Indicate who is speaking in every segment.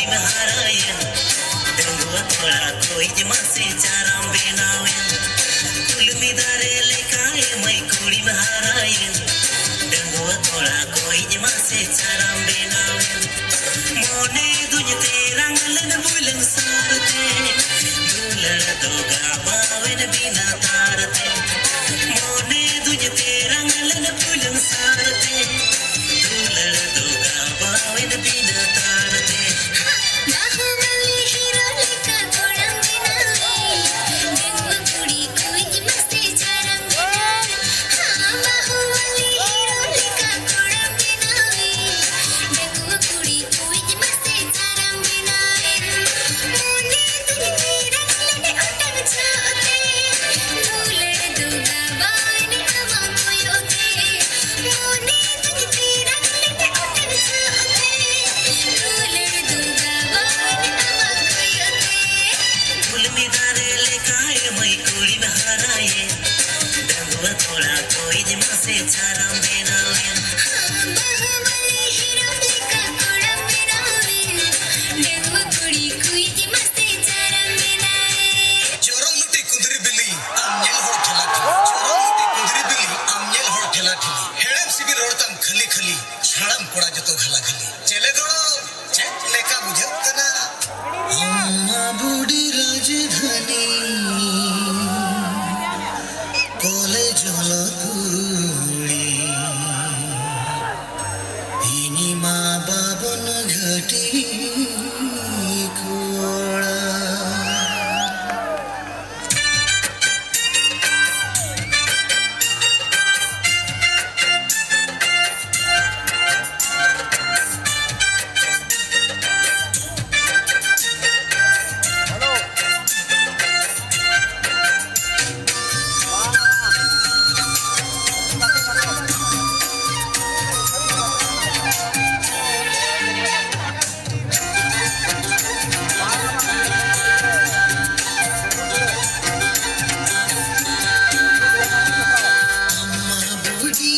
Speaker 1: में हाराया डंगुआ थोड़ा कोई जमा से चाराम बेनावे कुल मिदारे लेकाए मैं कुड़ी में हाराया डंगुआ थोड़ा कोई जमा से चाराम बेनावे मोने दुजते रंगलन बुलन सारते दुलड़ दोगा बावन बिना तारते मोने दुजते रंगलन बुलन सारते दुलड़ दोगा बावन बिना तारते
Speaker 2: बाहुबली हीरो लेका गोड़म बिनावे डंगुआ कुड़ी कोई मस्ती चारम बिनावे हाँ बाहुबली हीरो लेका गोड़म बिनावे डंगुआ कुड़ी कोई मस्ती चारम बिनावे मोने तुझे रंगले अटक जाते दुलड़ दूगा बावन अमा कोयोते मोने तुझे रंगले अटक जाते दुलड़ दूगा बावन अमा कोयोते
Speaker 1: कुल मिदारे लेकाए मैं कुड़ी में हाराए डंगुआ थोड़ा कोई जमा से चाराम बेनावे
Speaker 2: बाहुबली हीरो लेका गोड़म बिनावे डंगुआ कुड़ी कोई मस्ती चारम बिनावे
Speaker 3: चोरम लुटी कुंदरी बिल्ली आमनेल होड़ ठेला चोरम लुटी कुंदरी बिल्ली आमनेल होड़ ठेला हेड़म सिबी रोड़तम खली खली छाड़म कोड़ा जतो घला घली चले गड़ो चेक लेका बुझत कना अम्मा बूढ़ी राजधानी कॉलेज वाला कुड़ी इनी माँ बाबन घटी कोड़ा अम्मा बूढ़ी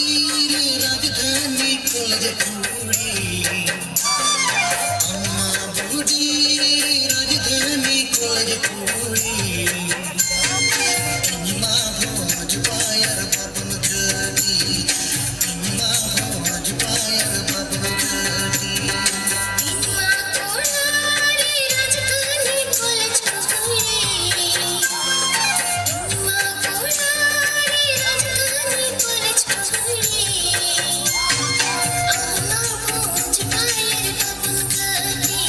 Speaker 3: राजधानी कॉलेज कुड़ी अम्मा बूढ़ी राजधानी कॉलेज कुड़ी इनमा भोज पायर बाबन घटी इनमा भोज पायर बाबन घटी
Speaker 2: इनमा कोड़ारी राजधानी कॉलेज कुड़ी इनमा कोड़ारी राजधानी कॉलेज कुड़ी अम्मा भोज पायर बाबन घटी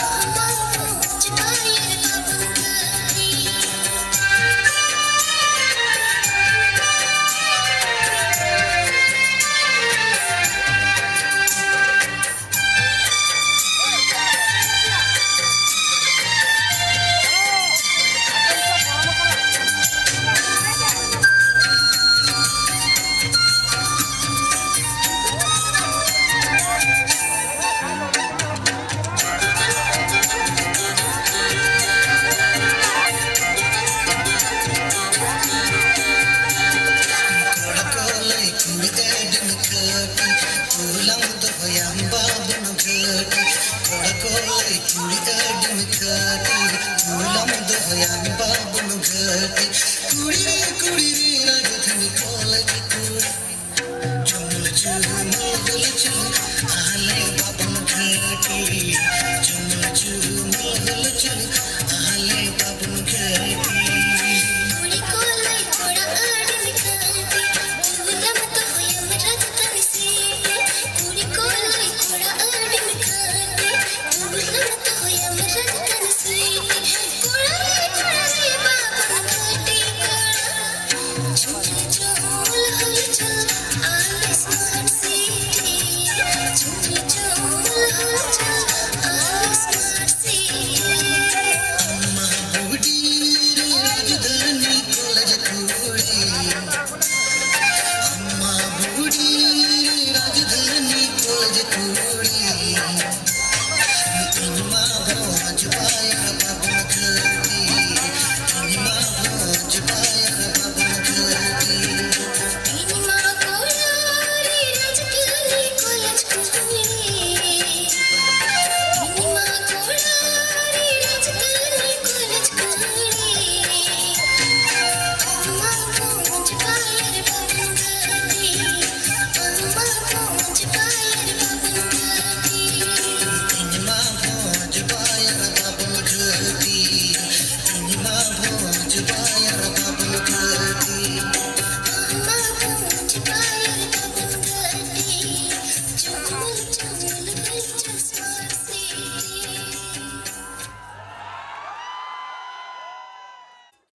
Speaker 2: अम्मा भोज पायर बाबन घटी
Speaker 3: कोड़कोले कुड़िदन घटी कुलम दभयम बाबन घटी कोड़कोले कुड़िदन घटी कुलम दभयम बाबन घटी कुड़ी कुड़ी राजधानी कॉलेज कुड़ी चुमल चुमल चुम आले बाबन घटी चुमल चुमल चुम आले बाबन घटी
Speaker 2: कुड़ी कोले कोड़ा आड़न खाते उलम तो यम राजधानी से कुड़ी कोले कोड़ा आड़न खाते उलम तो यम राजधानी से कोड़ा रे बाबन घाटी कोड़ा झूल झूल हल चल आले स्मार्ट सिटी झूल झूल हल चल आले स्मार्ट सिटी
Speaker 3: अम्मा बूढ़ी राजधानी कॉलेज कुड़ी अम्मा बूढ़ी राजधानी कॉलेज कुड़ी